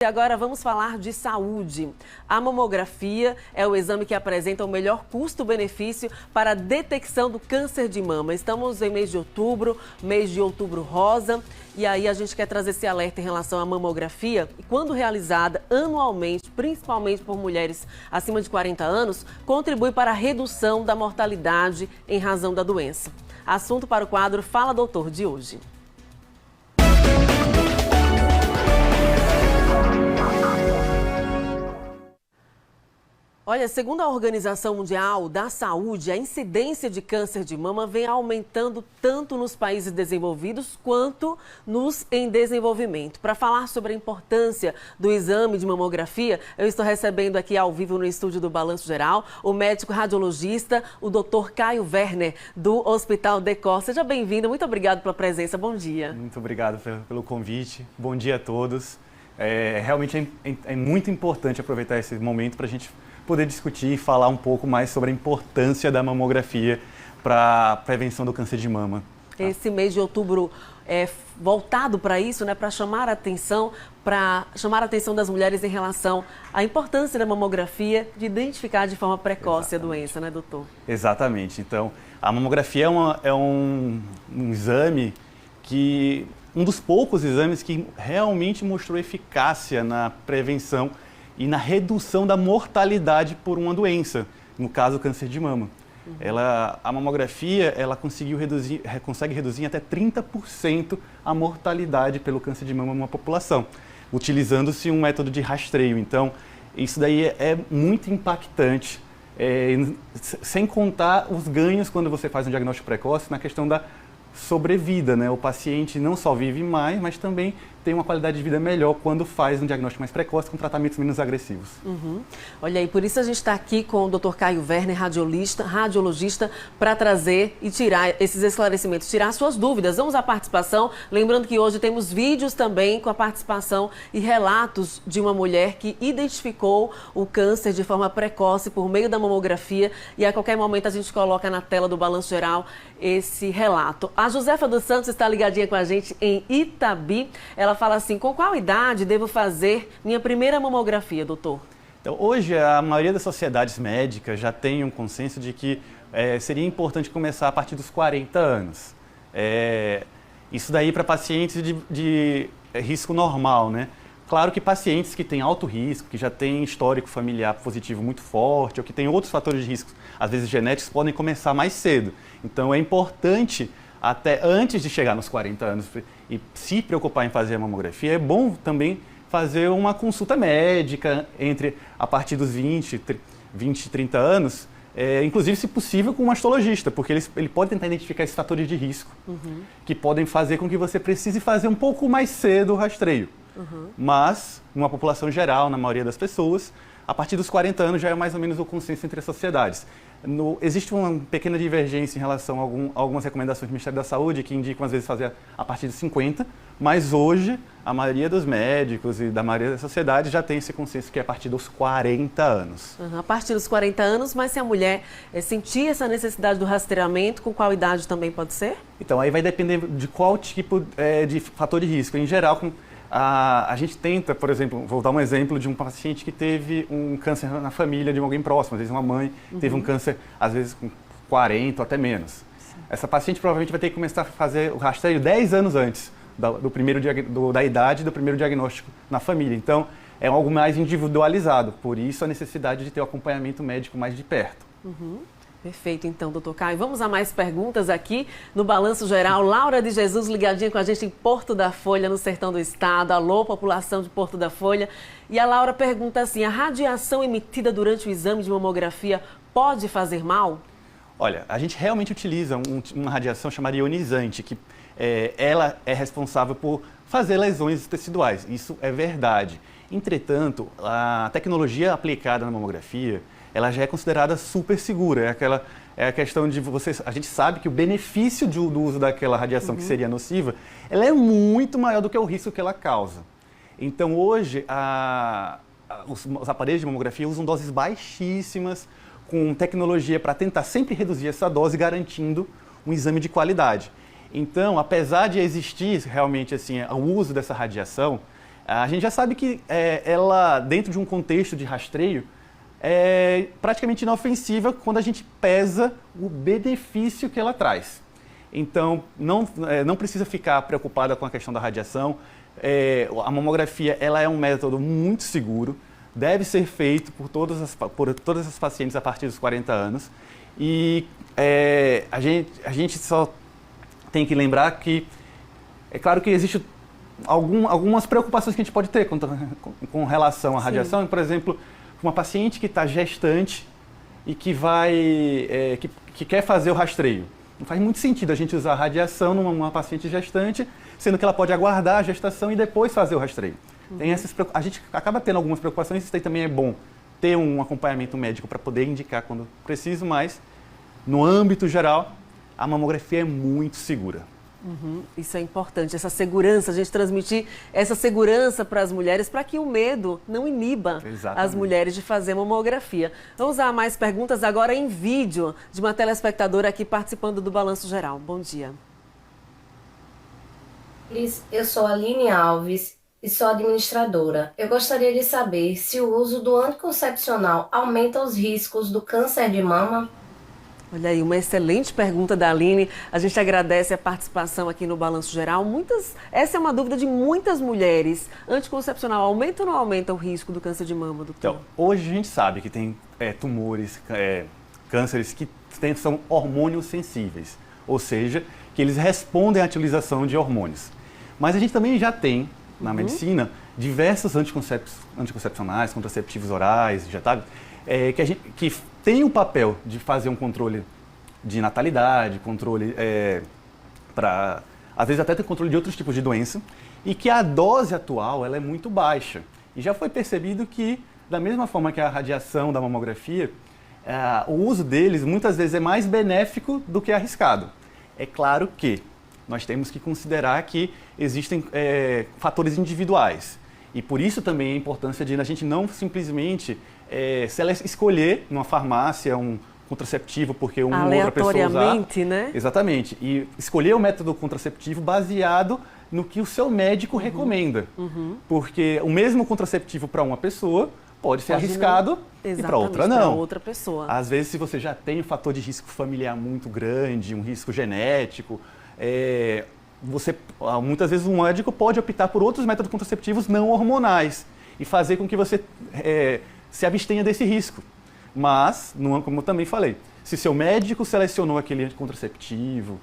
E agora vamos falar de saúde. A mamografia é o exame que apresenta o melhor custo-benefício para a detecção do câncer de mama. Estamos em mês de outubro rosa, e aí a gente quer trazer esse alerta em relação à mamografia. E quando realizada anualmente, principalmente por mulheres acima de 40 anos, contribui para a redução da mortalidade em razão da doença. Assunto para o quadro Fala Doutor de hoje. Olha, segundo a Organização Mundial da Saúde, a incidência de câncer de mama vem aumentando tanto nos países desenvolvidos quanto nos em desenvolvimento. Para falar sobre a importância do exame de mamografia, eu estou recebendo aqui ao vivo no estúdio do Balanço Geral o médico radiologista, o Dr. Caio Werner, do Hospital Decor. Seja bem-vindo, muito obrigado pela presença, bom dia. Muito obrigado pelo convite, bom dia a todos. Realmente é muito importante aproveitar esse momento para a gente poder discutir e falar um pouco mais sobre a importância da mamografia para a prevenção do câncer de mama. Esse mês de outubro é voltado para isso, né, para chamar a atenção das mulheres em relação à importância da mamografia de identificar de forma precoce a doença, né, doutor? Exatamente. Então, a mamografia é um exame que um dos poucos exames que realmente mostrou eficácia na prevenção e na redução da mortalidade por uma doença, no caso o câncer de mama. A mamografia consegue reduzir em até 30% a mortalidade pelo câncer de mama numa população, utilizando-se um método de rastreio. Então, isso daí é muito impactante, sem contar os ganhos quando você faz um diagnóstico precoce na questão da sobrevida, né? O paciente não só vive mais, mas também tem uma qualidade de vida melhor quando faz um diagnóstico mais precoce com tratamentos menos agressivos. Olha aí, por isso a gente está aqui com o Dr. Caio Werner, radiologista, para trazer e tirar esses esclarecimentos, tirar suas dúvidas. Vamos à participação, lembrando que hoje temos vídeos também com a participação e relatos de uma mulher que identificou o câncer de forma precoce por meio da mamografia, e a qualquer momento a gente coloca na tela do Balanço Geral esse relato. A Josefa dos Santos está ligadinha com a gente em Itabi. Ela fala assim: com qual idade devo fazer minha primeira mamografia, doutor? Então, hoje, a maioria das sociedades médicas já tem um consenso de que seria importante começar a partir dos 40 anos. Isso daí para pacientes de risco normal, né? Claro que pacientes que têm alto risco, que já têm histórico familiar positivo muito forte, ou que têm outros fatores de risco, às vezes genéticos, podem começar mais cedo. Então, é importante, até antes de chegar nos 40 anos e se preocupar em fazer a mamografia, é bom também fazer uma consulta médica a partir dos 20, 30 anos, inclusive, se possível, com um mastologista, porque ele pode tentar identificar esses fatores de risco que podem fazer com que você precise fazer um pouco mais cedo o rastreio. Mas, numa população geral, na maioria das pessoas, a partir dos 40 anos já é mais ou menos o consenso entre as sociedades. Existe uma pequena divergência em relação a algumas recomendações do Ministério da Saúde que indicam, às vezes, fazer a partir de 50, mas hoje a maioria dos médicos e da maioria das sociedades já tem esse consenso que é a partir dos 40 anos. A partir dos 40 anos, mas se a mulher sentir essa necessidade do rastreamento, com qual idade também pode ser? Então, aí vai depender de qual tipo de fator de risco. Em geral, a gente tenta, por exemplo, vou dar um exemplo de um paciente que teve um câncer na família de alguém próximo, às vezes uma mãe teve um câncer, às vezes com 40 ou até menos. Essa paciente provavelmente vai ter que começar a fazer o rastreio 10 anos antes da idade do primeiro diagnóstico na família. Então, é algo mais individualizado, por isso a necessidade de ter o acompanhamento médico mais de perto. Perfeito, então, doutor Caio. Vamos a mais perguntas aqui no Balanço Geral. Laura de Jesus ligadinha com a gente em Porto da Folha, no sertão do estado. Alô, população de Porto da Folha. E a Laura pergunta assim: a radiação emitida durante o exame de mamografia pode fazer mal? Olha, a gente realmente utiliza uma radiação chamada ionizante, que ela é responsável por fazer lesões teciduais. Isso é verdade. Entretanto, a tecnologia aplicada na mamografia, ela já é considerada super segura. É a questão de a gente sabe que o benefício do uso daquela radiação que seria nociva, ela é muito maior do que o risco que ela causa. Então, hoje, os aparelhos de mamografia usam doses baixíssimas, com tecnologia para tentar sempre reduzir essa dose, garantindo um exame de qualidade. Então, apesar de existir realmente assim, o uso dessa radiação, A gente já sabe que ela, dentro de um contexto de rastreio, é praticamente inofensiva quando a gente pesa o benefício que ela traz. Então, não precisa ficar preocupada com a questão da radiação. A mamografia ela é um método muito seguro, deve ser feito por todas as pacientes a partir dos 40 anos. E a gente só tem que lembrar que, é claro que existe algumas preocupações que a gente pode ter com relação à radiação. Por exemplo, uma paciente que está gestante e que quer fazer o rastreio. Não faz muito sentido a gente usar radiação numa paciente gestante, sendo que ela pode aguardar a gestação e depois fazer o rastreio. A gente acaba tendo algumas preocupações, isso daí também é bom ter um acompanhamento médico para poder indicar quando preciso, mas no âmbito geral, a mamografia é muito segura. Isso é importante, essa segurança, a gente transmitir essa segurança para as mulheres, para que o medo não iniba as mulheres de fazer mamografia. Vamos a mais perguntas agora em vídeo de uma telespectadora aqui participando do Balanço Geral. Bom dia. Eu sou Aline Alves e sou administradora. Eu gostaria de saber se o uso do anticoncepcional aumenta os riscos do câncer de mama. Olha aí, uma excelente pergunta da Aline. A gente agradece a participação aqui no Balanço Geral. Essa é uma dúvida de muitas mulheres. Anticoncepcional aumenta ou não aumenta o risco do câncer de mama, doutor? Então, hoje a gente sabe que tem tumores, cânceres que são hormônios sensíveis, ou seja, que eles respondem à utilização de hormônios. Mas a gente também já tem, na medicina, diversos anticoncepcionais, contraceptivos orais, injetáveis, que tem o papel de fazer um controle de natalidade, controle às vezes até ter controle de outros tipos de doença, e que a dose atual ela é muito baixa. E já foi percebido que, da mesma forma que a radiação da mamografia, o uso deles muitas vezes é mais benéfico do que arriscado. É claro que nós temos que considerar que existem fatores individuais. E por isso também a importância de a gente não simplesmente escolher numa farmácia um contraceptivo porque uma ou outra pessoa usar. Aleatoriamente, né? Exatamente. E escolher o método contraceptivo baseado no que o seu médico recomenda. Porque o mesmo contraceptivo para uma pessoa pode ser arriscado e para outra não. Para outra pessoa. Às vezes, se você já tem um fator de risco familiar muito grande, um risco genético, muitas vezes um médico pode optar por outros métodos contraceptivos não hormonais e fazer com que você se abstenha desse risco. Mas, como eu também falei, se seu médico selecionou aquele contraceptivo,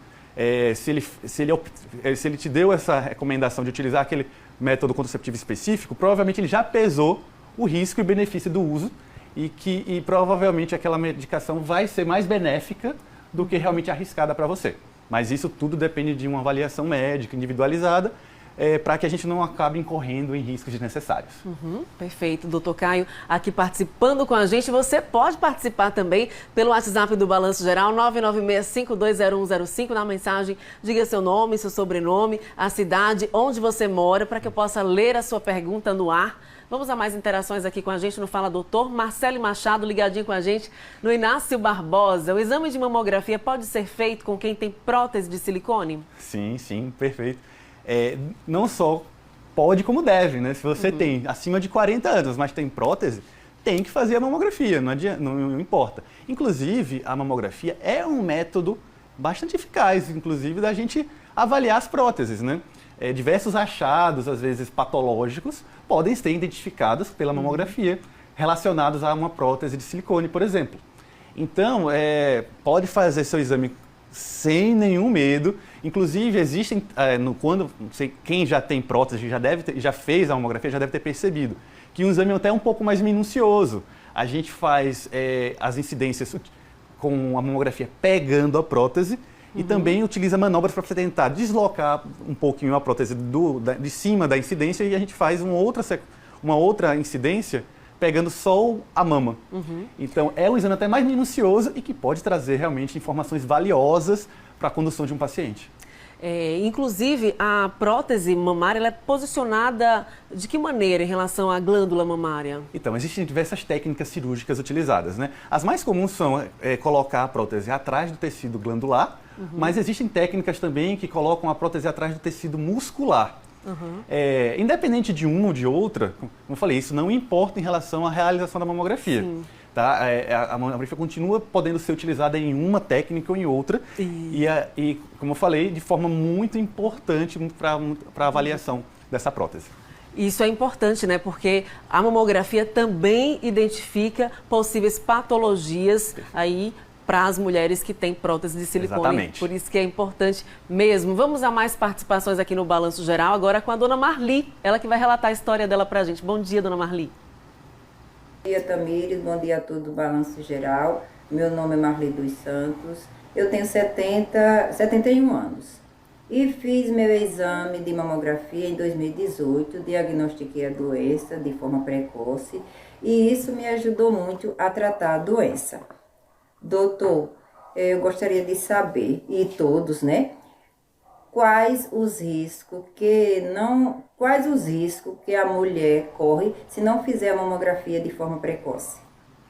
se ele te deu essa recomendação de utilizar aquele método contraceptivo específico, provavelmente ele já pesou o risco e benefício do uso e provavelmente aquela medicação vai ser mais benéfica do que realmente arriscada para você. Mas isso tudo depende de uma avaliação médica individualizada, para que a gente não acabe incorrendo em riscos desnecessários. Perfeito, doutor Caio, aqui participando com a gente. Você pode participar também pelo WhatsApp do Balanço Geral, 996-520105, na mensagem, diga seu nome, seu sobrenome, a cidade, onde você mora, para que eu possa ler a sua pergunta no ar. Vamos a mais interações aqui com a gente no Fala Doutor. Marcelo Machado ligadinho com a gente no Inácio Barbosa. O exame de mamografia pode ser feito com quem tem prótese de silicone? Sim, perfeito. Não só pode como deve, né? Se você tem acima de 40 anos, mas tem prótese, tem que fazer a mamografia, não importa. Inclusive, a mamografia é um método bastante eficaz, inclusive, da gente avaliar as próteses, né? Diversos achados, às vezes patológicos, podem ser identificados pela mamografia, relacionados a uma prótese de silicone, por exemplo. Então, pode fazer seu exame sem nenhum medo. Inclusive, existem, quem já tem prótese, já fez a mamografia, já deve ter percebido que um exame até um pouco mais minucioso. A gente faz as incidências com a mamografia pegando a prótese e também utiliza manobras para tentar deslocar um pouquinho a prótese de cima da incidência, e a gente faz uma outra incidência pegando só a mama. Então, é um exame até mais minucioso e que pode trazer realmente informações valiosas para a condução de um paciente. Inclusive, a prótese mamária ela é posicionada de que maneira em relação à glândula mamária? Então, existem diversas técnicas cirúrgicas utilizadas, né? As mais comuns são colocar a prótese atrás do tecido glandular, mas existem técnicas também que colocam a prótese atrás do tecido muscular. Independente de uma ou de outra, como eu falei, isso não importa em relação à realização da mamografia. Sim. Tá? A mamografia continua podendo ser utilizada em uma técnica ou em outra e, como eu falei, de forma muito importante para a avaliação dessa prótese. Isso é importante, né? Porque a mamografia também identifica possíveis patologias aí para as mulheres que têm prótese de silicone. Exatamente. Por isso que é importante mesmo. Vamos a mais participações aqui no Balanço Geral, agora com a dona Marli, ela que vai relatar a história dela para a gente. Bom dia, dona Marli. Bom dia, Tamires. Bom dia a todos do Balanço Geral. Meu nome é Marli dos Santos. Eu tenho 71 anos. E fiz meu exame de mamografia em 2018. Diagnostiquei a doença de forma precoce. E isso me ajudou muito a tratar a doença. Doutor, eu gostaria de saber, e todos, né? Quais os riscos que a mulher corre se não fizer a mamografia de forma precoce?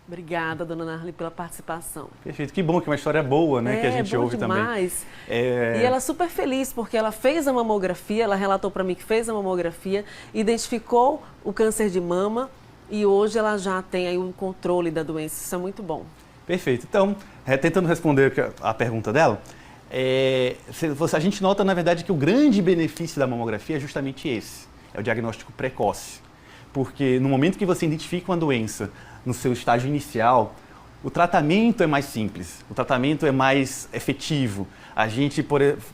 Obrigada, dona Marli, pela participação. Perfeito, que bom, que é uma história boa, né, que a gente ouve demais. também. E ela é super feliz porque ela fez a mamografia, ela relatou para mim que fez a mamografia, identificou o câncer de mama e hoje ela já tem aí um controle da doença, isso é muito bom. Perfeito, então, tentando responder a pergunta dela, a gente nota, na verdade, que o grande benefício da mamografia é justamente esse, é o diagnóstico precoce. Porque no momento que você identifica uma doença no seu estágio inicial, o tratamento é mais simples, o tratamento é mais efetivo. A gente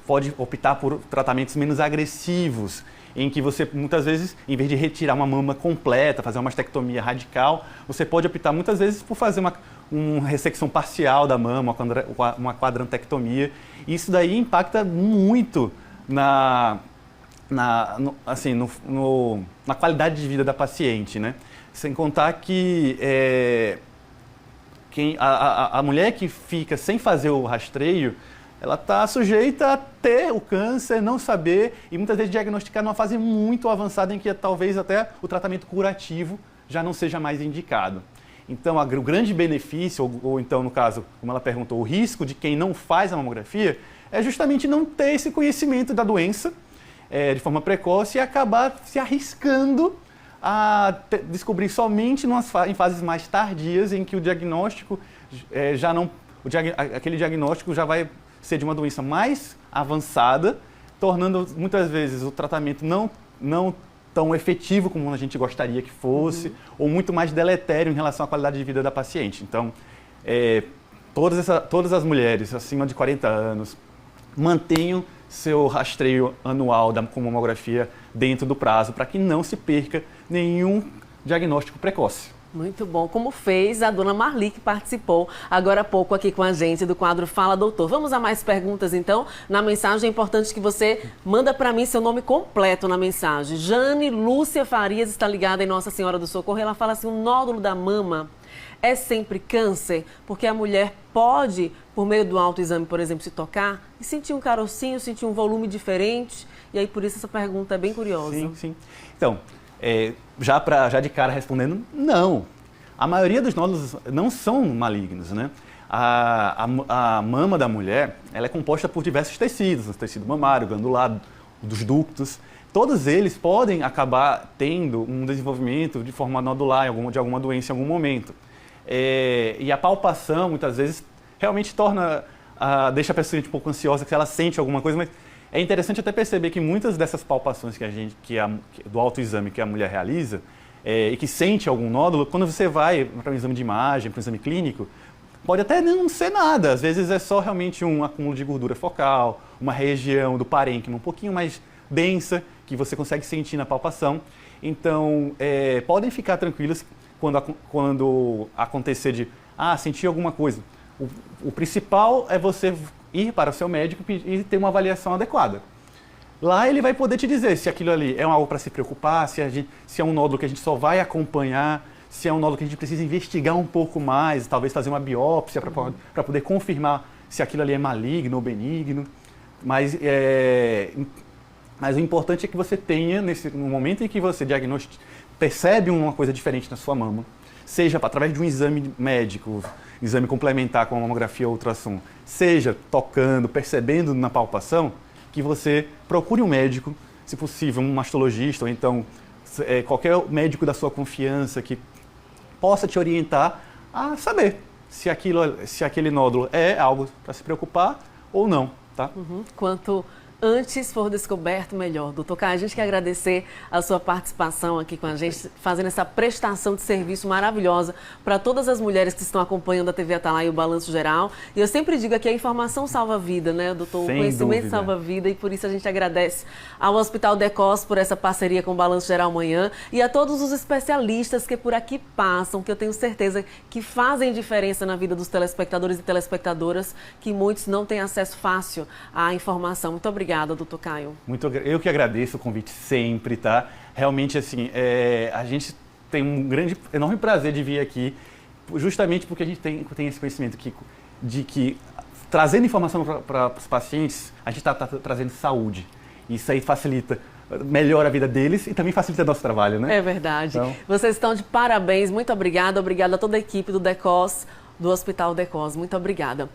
pode optar por tratamentos menos agressivos, em que você, muitas vezes, em vez de retirar uma mama completa, fazer uma mastectomia radical, você pode optar, muitas vezes, por fazer uma ressecção parcial da mama, uma quadrantectomia. Isso daí impacta muito na qualidade de vida da paciente, né? Sem contar que a mulher que fica sem fazer o rastreio, ela está sujeita a ter o câncer, não saber e muitas vezes diagnosticar numa fase muito avançada em que talvez até o tratamento curativo já não seja mais indicado. Então, o grande benefício, ou então, no caso, como ela perguntou, o risco de quem não faz a mamografia é justamente não ter esse conhecimento da doença de forma precoce e acabar se arriscando a descobrir somente em fases mais tardias em que o diagnóstico aquele diagnóstico já vai ser de uma doença mais avançada, tornando muitas vezes o tratamento não tão efetivo como a gente gostaria que fosse, ou muito mais deletério em relação à qualidade de vida da paciente. Então, todas as mulheres acima de 40 anos mantenham seu rastreio anual com mamografia dentro do prazo, para que não se perca nenhum diagnóstico precoce. Muito bom, como fez a dona Marli, que participou agora há pouco aqui com a gente do quadro Fala Doutor. Vamos a mais perguntas, então. Na mensagem é importante que você manda para mim seu nome completo na mensagem. Jane Lúcia Farias está ligada em Nossa Senhora do Socorro. Ela fala assim, um nódulo da mama é sempre câncer? Porque a mulher pode, por meio do autoexame, por exemplo, se tocar e sentir um carocinho, sentir um volume diferente. E aí, por isso, essa pergunta é bem curiosa. Sim, sim. Então, já de cara respondendo, não. A maioria dos nódulos não são malignos, né? A mama da mulher, ela é composta por diversos tecidos, o tecido mamário, glandular, dos ductos. Todos eles podem acabar tendo um desenvolvimento de forma nodular de alguma doença em algum momento. E a palpação, muitas vezes, realmente deixa a paciente um pouco ansiosa, que ela sente alguma coisa, mas é interessante até perceber que muitas dessas palpações do autoexame que a mulher realiza e que sente algum nódulo, quando você vai para um exame de imagem, para um exame clínico, pode até não ser nada. Às vezes é só realmente um acúmulo de gordura focal, uma região do parênquima um pouquinho mais densa, que você consegue sentir na palpação. Então, podem ficar tranquilos quando acontecer de sentir alguma coisa. O principal é você ir para o seu médico e ter uma avaliação adequada. Lá ele vai poder te dizer se aquilo ali é algo para se preocupar, se é um nódulo que a gente só vai acompanhar, se é um nódulo que a gente precisa investigar um pouco mais, talvez fazer uma biópsia para poder confirmar se aquilo ali é maligno ou benigno. Mas o importante é que você tenha, no momento em que você percebe uma coisa diferente na sua mama, seja através de um exame médico, exame complementar com a mamografia ou ultrassom, seja tocando, percebendo na palpação, que você procure um médico se possível, um mastologista ou então qualquer médico da sua confiança que possa te orientar a saber se aquele nódulo é algo para se preocupar ou não, tá? Quanto antes for descoberto, melhor. Doutor Caio, a gente quer agradecer a sua participação aqui com a gente, fazendo essa prestação de serviço maravilhosa para todas as mulheres que estão acompanhando a TV Atalaia e o Balanço Geral. E eu sempre digo que a informação salva a vida, né, doutor? Sem o conhecimento dúvida. salva a vida e por isso a gente agradece ao Hospital Decos por essa parceria com o Balanço Geral amanhã e a todos os especialistas que por aqui passam, que eu tenho certeza que fazem diferença na vida dos telespectadores e telespectadoras, que muitos não têm acesso fácil à informação. Muito obrigada, doutor Caio. Eu que agradeço o convite sempre, tá? Realmente, assim, a gente tem um enorme prazer de vir aqui, justamente porque a gente tem esse conhecimento de que trazendo informação para os pacientes, a gente está trazendo saúde. Isso aí melhora a vida deles e também facilita nosso trabalho, né? É verdade. Então... Vocês estão de parabéns. Muito obrigada. Obrigada a toda a equipe do Decos, do Hospital Decos. Muito obrigada.